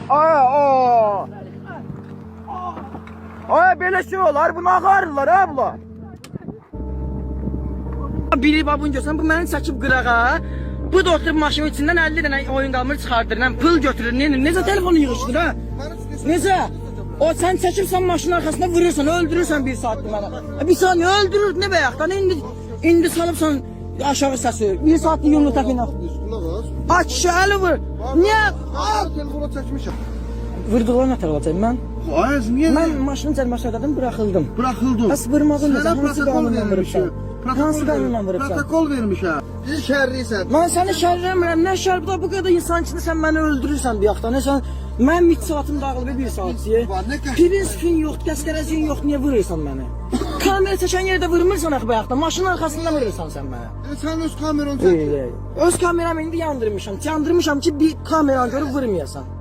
o. Ay belə şey olar, bunu ağarırlar ha bunlar. Biri babun görsən, bu məni çəkib qırağa. Bu da oturub maşının içindən 50 dənə oyun qalmır çıxardır, pul götürür. Necə telefonu yığışdır ha? Necə? O sen çəkirsən maşının arkasında vurursan, öldürürsən bir saatdir mənə. Bir saniye öldürür, ne bəyaqdan? İndi salıbsan aşağı səsi. Bir saatdir yumurta takına. Aç şəli vur. Niye? Telefona çəkmişəm. Vurduqlarına tər olacaq mən. Ayaz niye? Mən maşını cəlməşə adadım, bıraxıldım. Bıraxıldın. Bəs vurmadın da, Sənə hansı qanunla vurubsan? Hansı qanunla vurubsan? Protokol vermişəm. Siz şərrisən. Mən səni şərrəmirəm, nə şər, bu da bu qədər insan içində sən məni öldürürsən bir yaxdan. Sən, mənim iç saatım dağılıb bir saatçiyə. Prinsipin yoxdur, qəsqərəziyin yoxdur, niyə vurursan məni? Kamera çəkən yerdə vurmursan axı bu yaxdan, maşının arxasında vurursan sən mənə. Sən öz kameranı çək. Öz kameramı indi yandırmışam ki bir kameranı görüb vurmayasan.